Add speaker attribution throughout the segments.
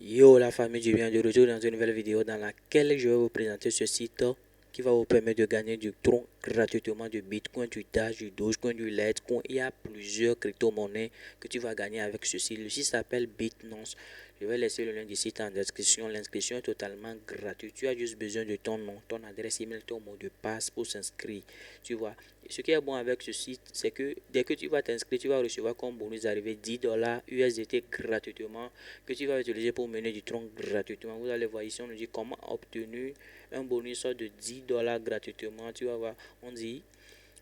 Speaker 1: Yo la famille, je viens de retour dans une nouvelle vidéo dans laquelle je vais vous présenter ce site qui va vous permettre de gagner du tron gratuitement, du Bitcoin, du Dash, du Dogecoin, du Litecoin. Il y a plusieurs crypto-monnaies que tu vas gagner avec ce site. Le site s'appelle Bitnonce. Je vais laisser le lien du site en description. L'inscription est totalement gratuite. Tu as juste besoin de ton nom, ton adresse email, ton mot de passe pour s'inscrire. Tu vois. Et ce qui est bon avec ce site, c'est que dès que tu vas t'inscrire, tu vas recevoir comme bonus arrivé $10 USDT gratuitement que tu vas utiliser pour mener du tronc gratuitement. Vous allez voir ici, on nous dit comment obtenir un bonus de $10 gratuitement. Tu vas voir, on dit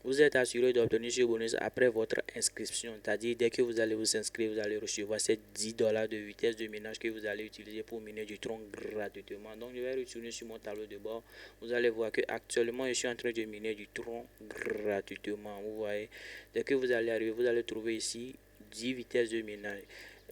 Speaker 1: vous êtes assuré d'obtenir ce bonus après votre inscription. C'est-à-dire, dès que vous allez vous inscrire, vous allez recevoir ces $10 de vitesse de ménage que vous allez utiliser pour miner du tronc gratuitement. Donc, je vais retourner sur mon tableau de bord. Vous allez voir que actuellement, je suis en train de miner du tronc gratuitement. Vous voyez, dès que vous allez arriver, vous allez trouver ici 10 vitesses de ménage.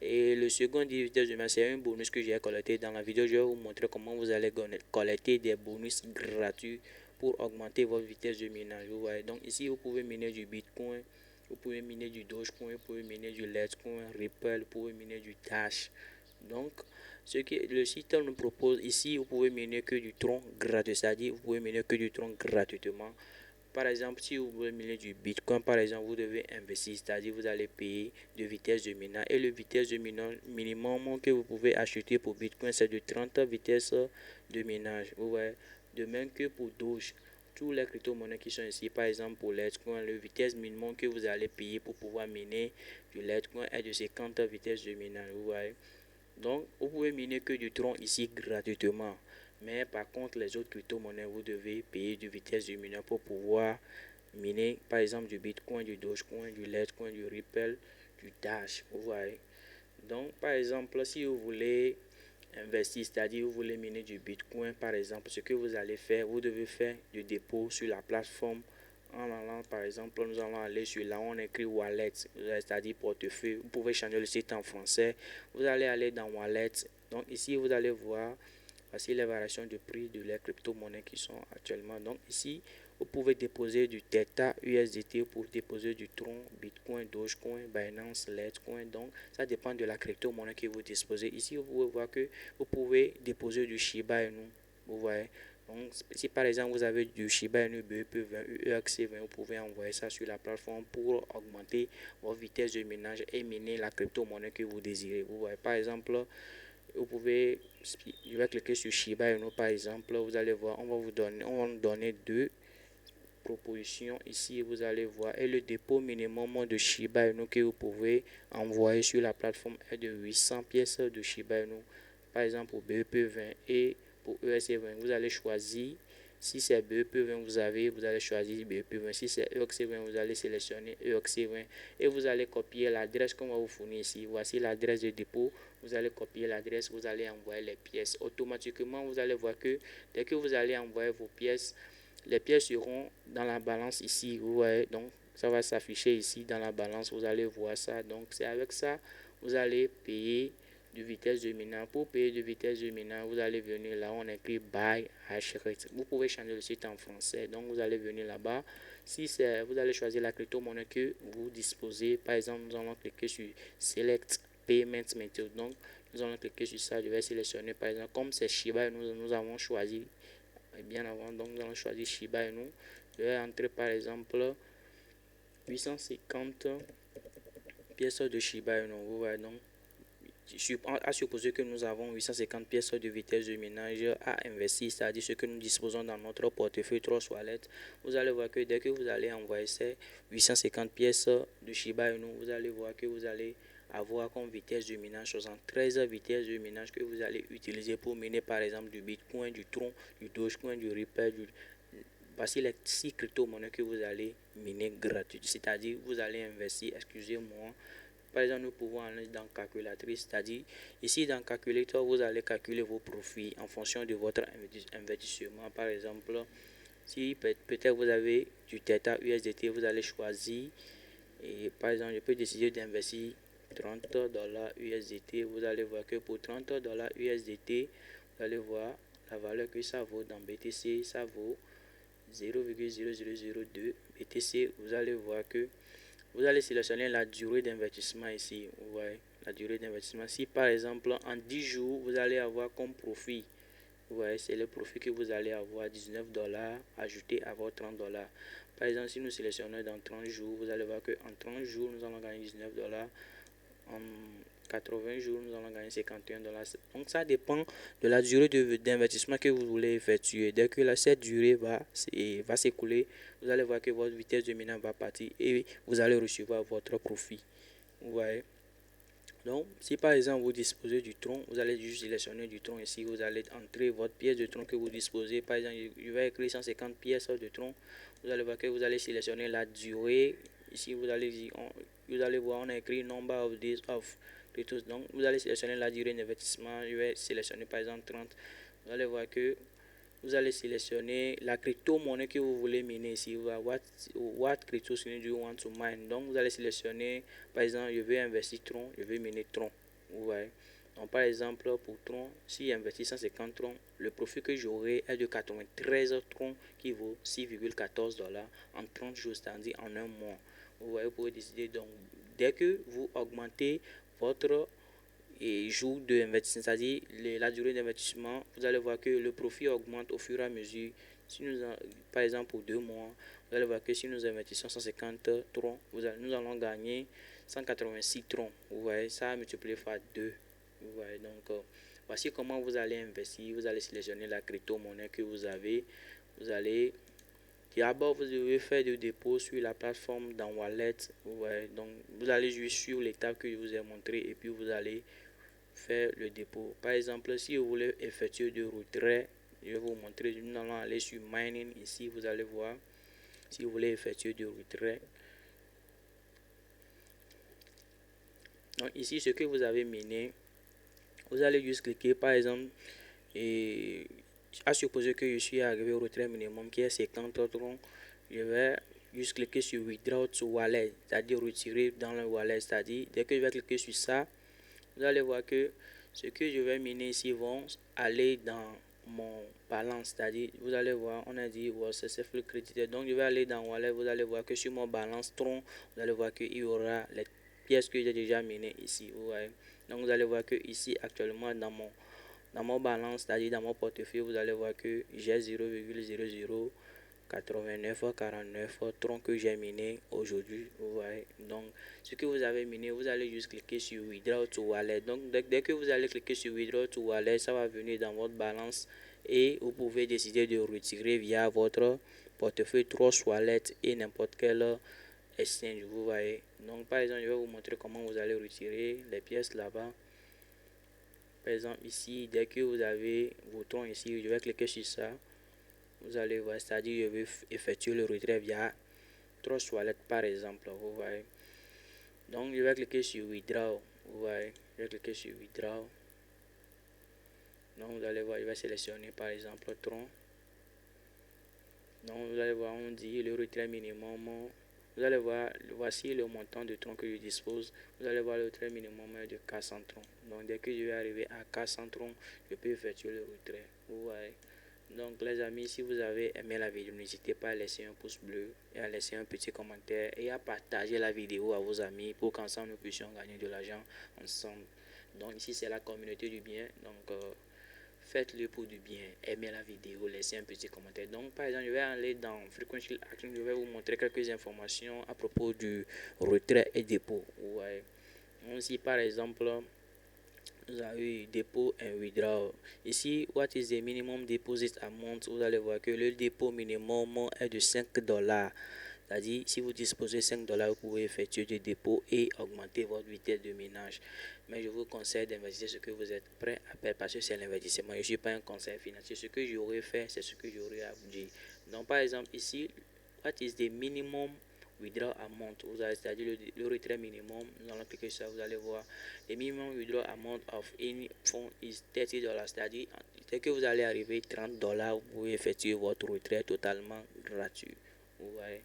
Speaker 1: Et le second 10 vitesses de ménage, c'est un bonus que j'ai collecté dans la vidéo. Je vais vous montrer comment vous allez collecter des bonus gratuits pour augmenter votre vitesse de minage. Vous voyez, donc ici vous pouvez miner du Bitcoin, vous pouvez miner du Dogecoin, vous pouvez miner du Litecoin, Ripple, vous pouvez miner du Dash. Donc ce que le site nous propose ici, vous pouvez miner que du tronc gratuit, c'est-à-dire vous pouvez miner que du tronc gratuitement. Par exemple, si vous voulez miner du Bitcoin, par exemple, vous devez investir, c'est-à-dire vous allez payer de vitesse de minage. Et le vitesse de minage minimum que vous pouvez acheter pour Bitcoin, c'est de 30 vitesses de minage. Vous voyez, de même que pour Doge, tous les crypto-monnaies qui sont ici, par exemple pour Litecoin, le vitesse minimum que vous allez payer pour pouvoir miner du Litecoin est de 50 vitesses de minage. Vous voyez, donc vous pouvez miner que du tronc ici gratuitement. Mais par contre, les autres crypto-monnaies, vous devez payer du vitesse de minage pour pouvoir miner, par exemple, du Bitcoin, du Dogecoin, du Litecoin, du Ripple, du Dash. Vous voyez. Donc, par exemple, si vous voulez investir, c'est-à-dire vous voulez miner du Bitcoin, par exemple, ce que vous allez faire, vous devez faire du dépôt sur la plateforme. En allant, par exemple, nous allons aller sur là où on écrit wallet, c'est-à-dire portefeuille. Vous pouvez changer le site en français. Vous allez aller dans wallet. Donc ici, vous allez voir, voici les variations de prix de les crypto-monnaies qui sont actuellement. Donc ici, vous pouvez déposer du Theta USDT pour déposer du Tron, Bitcoin, Dogecoin, Binance, Litecoin. Donc, ça dépend de la crypto-monnaie que vous disposez. Ici, vous pouvez voir que vous pouvez déposer du Shiba Inu. Vous voyez. Donc, si par exemple vous avez du Shiba Inu BEP20 ou EXC20, vous pouvez envoyer ça sur la plateforme pour augmenter votre vitesse de minage et miner la crypto-monnaie que vous désirez. Vous voyez, par exemple, vous pouvez, je vais cliquer sur Shiba Inu par exemple, vous allez voir, on va nous donner deux proposition ici, vous allez voir, et le dépôt minimum de Shiba Inu que vous pouvez envoyer sur la plateforme est de 800 pièces de Shiba Inu. Par exemple pour BEP20 et pour ESC20, vous allez choisir. Si c'est BEP20, vous allez choisir BEP20. Si c'est EXC20, vous allez sélectionner EXC20 et vous allez copier l'adresse qu'on va vous fournir ici. Voici l'adresse de dépôt. Vous allez copier l'adresse, vous allez envoyer les pièces. Automatiquement, vous allez voir que dès que vous allez envoyer vos pièces, les pièces seront dans la balance ici. Vous voyez, donc ça va s'afficher ici dans la balance. Vous allez voir ça. Donc c'est avec ça, vous allez payer de vitesse de minage. Pour payer de vitesse de minage, vous allez venir là, on écrit buy hash rate. Vous pouvez changer le site en français. Donc vous allez venir là-bas. Si c'est, vous allez choisir la crypto-monnaie que vous disposez. Par exemple, nous allons cliquer sur select payment method. Donc nous allons cliquer sur ça. Je vais sélectionner par exemple, comme c'est Shiba, nous avons choisi bien avant. Donc nous allons choisir Shiba Inu. Je vais entrer par exemple 850 pièces de Shiba Inu. Vous voyez, donc à supposer que nous avons 850 pièces de vitesse de minage à investir, c'est-à-dire ce que nous disposons dans notre portefeuille Trust Wallet. Vous allez voir que dès que vous allez envoyer ces 850 pièces de Shiba Inu, vous allez voir que vous allez avoir comme vitesse de minage 73 vitesses de minage que vous allez utiliser pour miner par exemple du Bitcoin, du Tron, du Dogecoin, du Ripple, voici les 6 crypto-monnaies que vous allez miner gratuitement, c'est-à-dire vous allez investir, excusez-moi. Par exemple, nous pouvons aller dans calculatrice, c'est-à-dire ici dans calculateur, vous allez calculer vos profits en fonction de votre investissement. Par exemple, si peut-être vous avez du Theta USDT, vous allez choisir, et par exemple, je peux décider d'investir $30 USDT. Vous allez voir que pour $30 USDT, vous allez voir la valeur que ça vaut dans BTC, ça vaut 0,0002 BTC. Vous allez voir que vous allez sélectionner la durée d'investissement ici. Vous voyez, la durée d'investissement. Si par exemple en 10 jours, vous allez avoir comme profit, vous voyez, c'est le profit que vous allez avoir, 19 $ ajouté à vos 30 $. Par exemple, si nous sélectionnons dans 30 jours, vous allez voir qu'en 30 jours, nous allons gagner 19 $. En 80 jours, nous allons gagner 51 $. Donc, ça dépend de la durée d'investissement que vous voulez effectuer. Dès que cette durée va s'écouler, vous allez voir que votre vitesse de minage va partir et vous allez recevoir votre profit. Vous voyez. Donc, si par exemple vous disposez du tronc, vous allez juste sélectionner du tronc ici. Vous allez entrer votre pièce de tronc que vous disposez. Par exemple, je vais écrire 150 pièces de tronc. Vous allez voir que vous allez sélectionner la durée. Ici, vous allez voir, on a écrit number of days of returns. Donc, vous allez sélectionner la durée d'investissement. Je vais sélectionner par exemple 30. Vous allez voir que vous allez sélectionner la crypto-monnaie que vous voulez miner ici. What crypto do you want to mine? Donc, vous allez sélectionner, par exemple, je vais investir Tron, je vais miner Tron. Vous voyez. Donc, par exemple, pour Tron, si j'investis 150 Tron, le profit que j'aurai est de 93 Tron qui vaut 6,14 $ en 30 jours, c'est-à-dire en un mois. Vous voyez, vous pouvez décider. Donc, dès que vous augmentez votre jour d'investissement, c'est-à-dire la durée d'investissement, vous allez voir que le profit augmente au fur et à mesure. Si nous, par exemple, pour 2 mois, vous allez voir que si nous investissons 150 troncs, nous allons gagner 186 troncs. Vous voyez, ça multiplié par 2. Vous voyez, donc voici comment vous allez investir. Vous allez sélectionner la crypto-monnaie que vous avez. Vous allez d'abord, vous devez faire du dépôt sur la plateforme dans Wallet. Ouais, donc, vous allez jouer sur l'étape que je vous ai montré et puis vous allez faire le dépôt. Par exemple, si vous voulez effectuer du retrait, je vais vous montrer. Nous allons aller sur Mining. Ici, vous allez voir si vous voulez effectuer du retrait. Donc, ici, ce que vous avez miné, vous allez juste cliquer par exemple et à supposer que je suis arrivé au retrait minimum qui est 50 troncs, je vais juste cliquer sur Withdraw to Wallet, c'est-à-dire retirer dans le wallet. C'est-à-dire, dès que je vais cliquer sur ça, vous allez voir que ce que je vais miner ici vont aller dans mon balance. C'est-à-dire, vous allez voir, on a dit was successfully credited. Donc, je vais aller dans Wallet, vous allez voir que sur mon balance tronc, vous allez voir qu'il y aura les pièces que j'ai déjà minées ici. Vous voyez. Donc, vous allez voir que ici, actuellement, dans mon balance, c'est-à-dire dans mon portefeuille, vous allez voir que j'ai 0,008949 troncs que j'ai miné aujourd'hui. Vous voyez. Donc, ce que vous avez miné, vous allez juste cliquer sur Withdraw to Wallet. Donc, dès que vous allez cliquer sur Withdraw to Wallet, ça va venir dans votre balance et vous pouvez décider de retirer via votre portefeuille Trust Wallet et n'importe quel exchange. Vous voyez. Donc, par exemple, je vais vous montrer comment vous allez retirer les pièces là-bas. Par exemple, ici, dès que vous avez vos troncs ici, je vais cliquer sur ça. Vous allez voir, c'est-à-dire je vais effectuer le retrait via Trust Wallet par exemple. Vous voyez. Donc, je vais cliquer sur Withdraw. Vous voyez. Je vais cliquer sur Withdraw. Donc, vous allez voir, je vais sélectionner par exemple tronc. Donc, vous allez voir, on dit le retrait minimum. Vous allez voir, voici le montant de troncs que je dispose. Vous allez voir le retrait minimum de 400 troncs. Donc, dès que je vais arriver à 400 troncs, je peux effectuer le retrait. Vous voyez. Donc, les amis, si vous avez aimé la vidéo, n'hésitez pas à laisser un pouce bleu et à laisser un petit commentaire et à partager la vidéo à vos amis pour qu'ensemble nous puissions gagner de l'argent ensemble. Donc, ici, c'est la communauté du bien. Donc, faites-le pour du bien, aimez la vidéo, laissez un petit commentaire. Donc, par exemple, je vais aller dans Frequential Action, je vais vous montrer quelques informations à propos du retrait et dépôt. Ouais. Donc, si par exemple, vous avez dépôt et withdraw. Ici, what is the minimum deposit amount? Vous allez voir que le dépôt minimum est de 5 $. C'est-à-dire, si vous disposez 5 $, vous pouvez effectuer des dépôts et augmenter votre vitesse de minage. Mais je vous conseille d'investir ce que vous êtes prêt à faire parce que c'est l'investissement. Je ne suis pas un conseil financier. Ce que j'aurais fait, c'est ce que j'aurais à vous dire. Donc, par exemple, ici, what is the minimum withdraw amount? C'est-à-dire le retrait minimum. Nous allons cliquer sur ça. Vous allez voir. Le minimum withdraw amount of any fund is 30 $. C'est-à-dire, dès que vous allez arriver 30 $, vous pouvez effectuer votre retrait totalement gratuit. Vous voyez.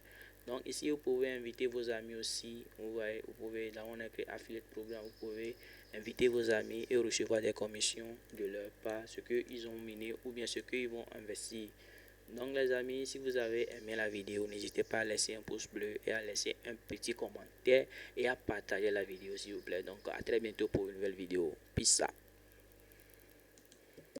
Speaker 1: Donc ici, vous pouvez inviter vos amis aussi. Vous voyez, vous pouvez, là on a écrit affiliate programme, vous pouvez inviter vos amis et recevoir des commissions de leur part, ce qu'ils ont miné ou bien ce qu'ils vont investir. Donc les amis, si vous avez aimé la vidéo, n'hésitez pas à laisser un pouce bleu et à laisser un petit commentaire et à partager la vidéo s'il vous plaît. Donc à très bientôt pour une nouvelle vidéo. Peace out.